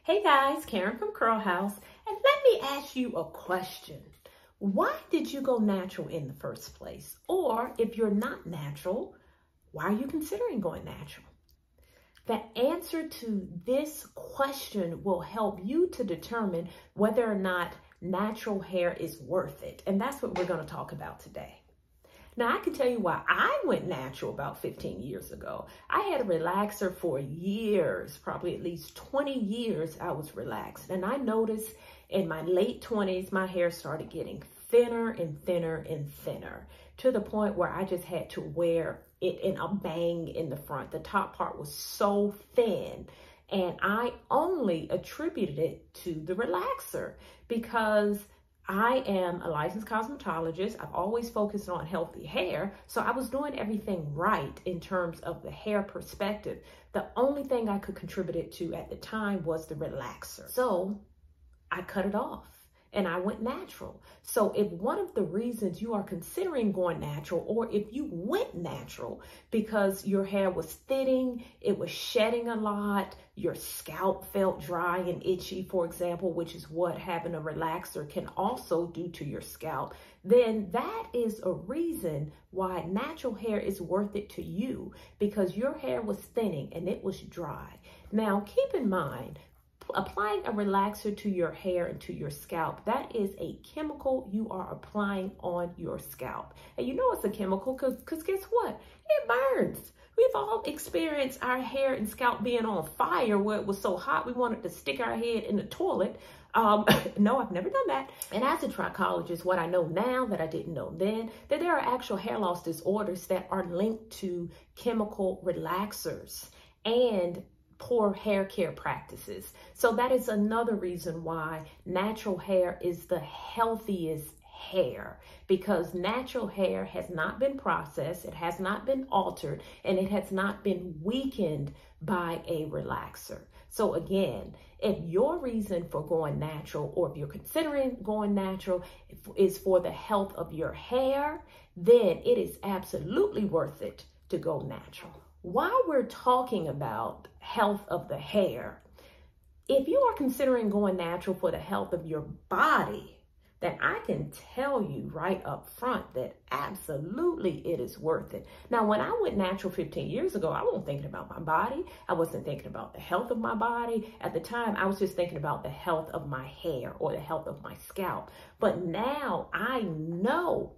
Hey guys, Karen from Curlhouse, and let me ask you a question. Why did you go natural in the first place? Or if you're not natural, why are you considering going natural? The answer to this question will help you to determine whether or not natural hair is worth it. And that's what we're going to talk about today. Now, I can tell you why I went natural about 15 years ago. I had a relaxer for years, probably at least 20 years I was relaxed. And I noticed in my late 20s, my hair started getting thinner and thinner and thinner to the point where I just had to wear it in a bang in the front. The top part was so thin. And I only attributed it to the relaxer because I am a licensed cosmetologist. I've always focused on healthy hair. So I was doing everything right in terms of the hair perspective. The only thing I could contribute it to at the time was the relaxer. So I cut it off and I went natural. So if one of the reasons you are considering going natural, or if you went natural because your hair was thinning, it was shedding a lot, your scalp felt dry and itchy, for example, which is what having a relaxer can also do to your scalp, then that is a reason why natural hair is worth it to you, because your hair was thinning and it was dry. Now, keep in mind, applying a relaxer to your hair and to your scalp, that is a chemical you are applying on your scalp. And you know it's a chemical because guess what? It burns. We've all experienced our hair and scalp being on fire where it was so hot we wanted to stick our head in the toilet. No, I've never done that. And as a trichologist, what I know now that I didn't know then, that there are actual hair loss disorders that are linked to chemical relaxers and poor hair care practices. So that is another reason why natural hair is the healthiest hair, because natural hair has not been processed, it has not been altered, and it has not been weakened by a relaxer. So again, if your reason for going natural, or if you're considering going natural, is for the health of your hair, then it is absolutely worth it to go natural. While we're talking about health of the hair, if you are considering going natural for the health of your body, then I can tell you right up front that absolutely it is worth it. Now, when I went natural 15 years ago, I wasn't thinking about my body. I wasn't thinking about the health of my body. At the time, I was just thinking about the health of my hair or the health of my scalp. But now I know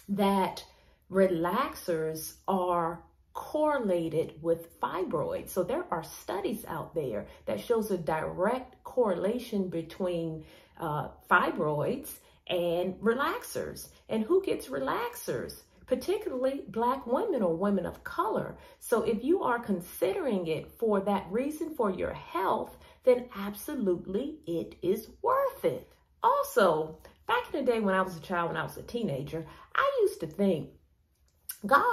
that relaxers are correlated with fibroids. So there are studies out there that shows a direct correlation between fibroids and relaxers. And who gets relaxers? Particularly Black women or women of color. So if you are considering it for that reason, for your health, then absolutely it is worth it. Also, back in the day when I was a child, when I was a teenager, I used to think, God,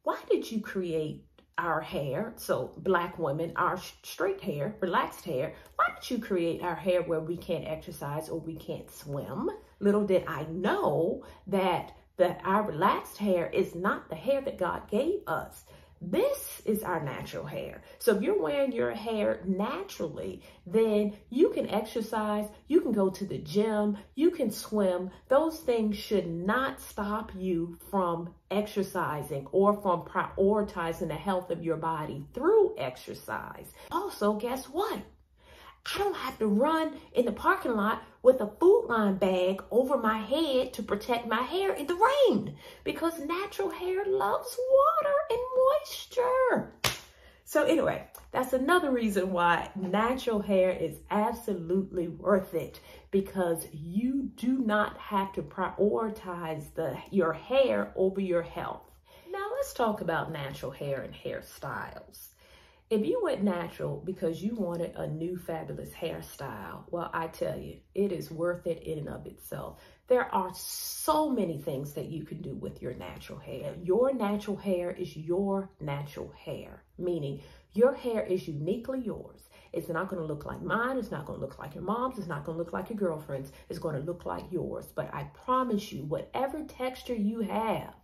why did you create our hair, so Black women, our straight hair, relaxed hair, why did you create our hair where we can't exercise or we can't swim? Little did I know that our relaxed hair is not the hair that God gave us. This is our natural hair. So if you're wearing your hair naturally, then you can exercise, you can go to the gym, you can swim. Those things should not stop you from exercising or from prioritizing the health of your body through exercise. Also, guess what? I don't have to run in the parking lot with a Food Line bag over my head to protect my hair in the rain, because natural hair loves water and moisture. So anyway, that's another reason why natural hair is absolutely worth it, because you do not have to prioritize your hair over your health. Now let's talk about natural hair and hairstyles. If you went natural because you wanted a new fabulous hairstyle, well, I tell you, it is worth it in and of itself. There are so many things that you can do with your natural hair. Your natural hair is your natural hair, meaning your hair is uniquely yours. It's not going to look like mine. It's not going to look like your mom's. It's not going to look like your girlfriend's. It's going to look like yours. But I promise you, whatever texture you have,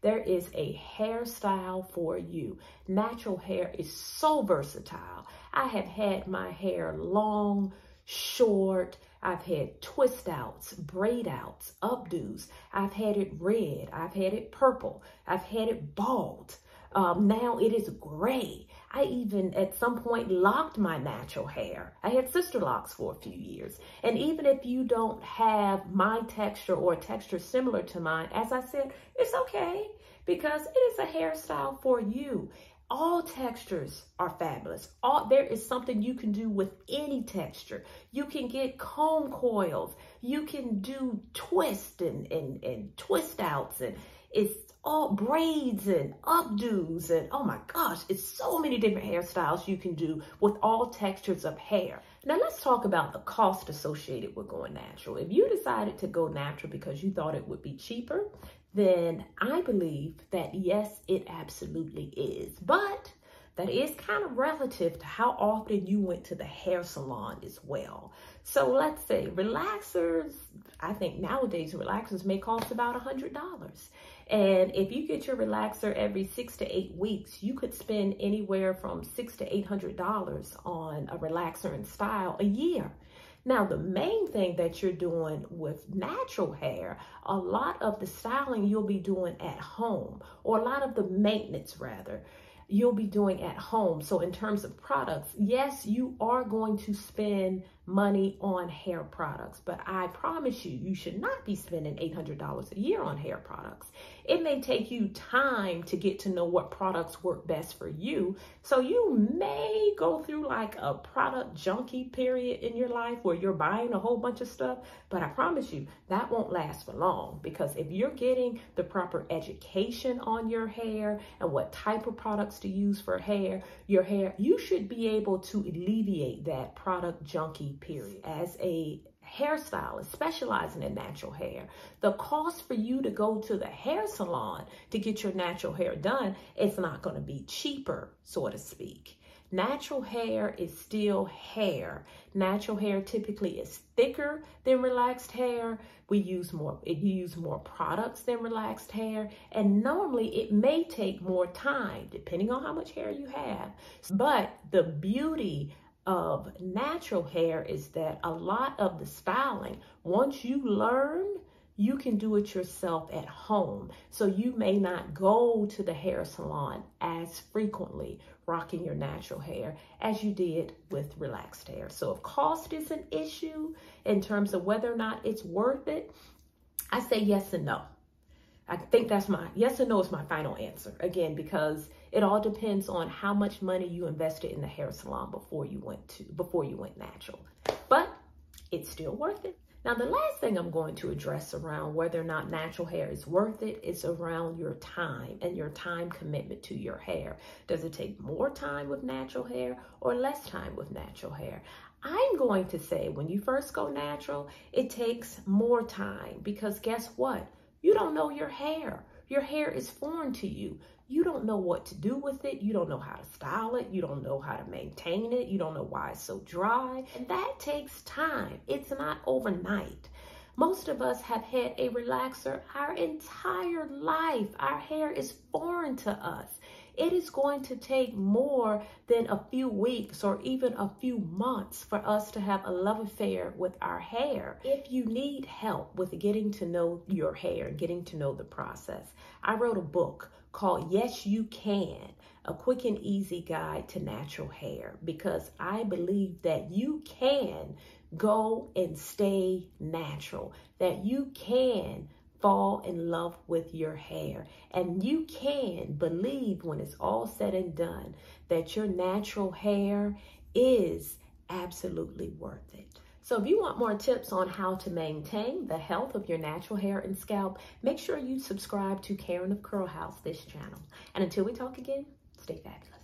There is a hairstyle for you. Natural hair is so versatile. I have had my hair long, short. I've had twist outs, braid outs, updos. I've had it red. I've had it purple. I've had it bald. Now it is gray. I even at some point locked my natural hair. I had sister locks for a few years. And even if you don't have my texture or a texture similar to mine, as I said, it's okay because it is a hairstyle for you. All textures are fabulous. There is something you can do with any texture. You can get comb coils. You can do twists and twist outs, and it's all braids and updos, and oh my gosh, it's so many different hairstyles you can do with all textures of hair. Now let's talk about the cost associated with going natural. If you decided to go natural because you thought it would be cheaper, then I believe that yes, it absolutely is. But that is kind of relative to how often you went to the hair salon as well. So let's say relaxers, I think nowadays relaxers may cost about $100. And if you get your relaxer every 6 to 8 weeks, you could spend anywhere from $600 to $800 on a relaxer and style a year. Now, the main thing that you're doing with natural hair, a lot of the styling you'll be doing at home, or a lot of the maintenance rather, you'll be doing at home. So in terms of products, yes, you are going to spend money on hair products, but I promise you, you should not be spending $800 a year on hair products. It may take you time to get to know what products work best for you. So you may go through like a product junkie period in your life where you're buying a whole bunch of stuff, but I promise you that won't last for long, because if you're getting the proper education on your hair and what type of products to use for your hair, you should be able to alleviate that product junkie period. As a hairstylist specializing in natural hair, the cost for you to go to the hair salon to get your natural hair done, it's not going to be cheaper, so to speak. Natural hair is still hair. Natural hair typically is thicker than relaxed hair. You use more products than relaxed hair, and normally it may take more time depending on how much hair you have. But the beauty of natural hair is that a lot of the styling, once you learn, you can do it yourself at home. So you may not go to the hair salon as frequently rocking your natural hair as you did with relaxed hair. So if cost is an issue in terms of whether or not it's worth it, I say yes and no. I think that's my yes and no is my final answer. Again, because it all depends on how much money you invested in the hair salon before you went natural. But it's still worth it. Now, the last thing I'm going to address around whether or not natural hair is worth it is around your time and your time commitment to your hair. Does it take more time with natural hair or less time with natural hair? I'm going to say when you first go natural, it takes more time, because guess what? You don't know your hair. Your hair is foreign to you. You don't know what to do with it. You don't know how to style it. You don't know how to maintain it. You don't know why it's so dry. And that takes time. It's not overnight. Most of us have had a relaxer our entire life. Our hair is foreign to us. It is going to take more than a few weeks or even a few months for us to have a love affair with our hair. If you need help with getting to know your hair, getting to know the process, I wrote a book called Yes You Can, a quick and easy guide to natural hair, because I believe that you can go and stay natural, that you can fall in love with your hair, and you can believe when it's all said and done that your natural hair is absolutely worth it. So if you want more tips on how to maintain the health of your natural hair and scalp, make sure you subscribe to Karen of Curl House, this channel. And until we talk again, stay fabulous.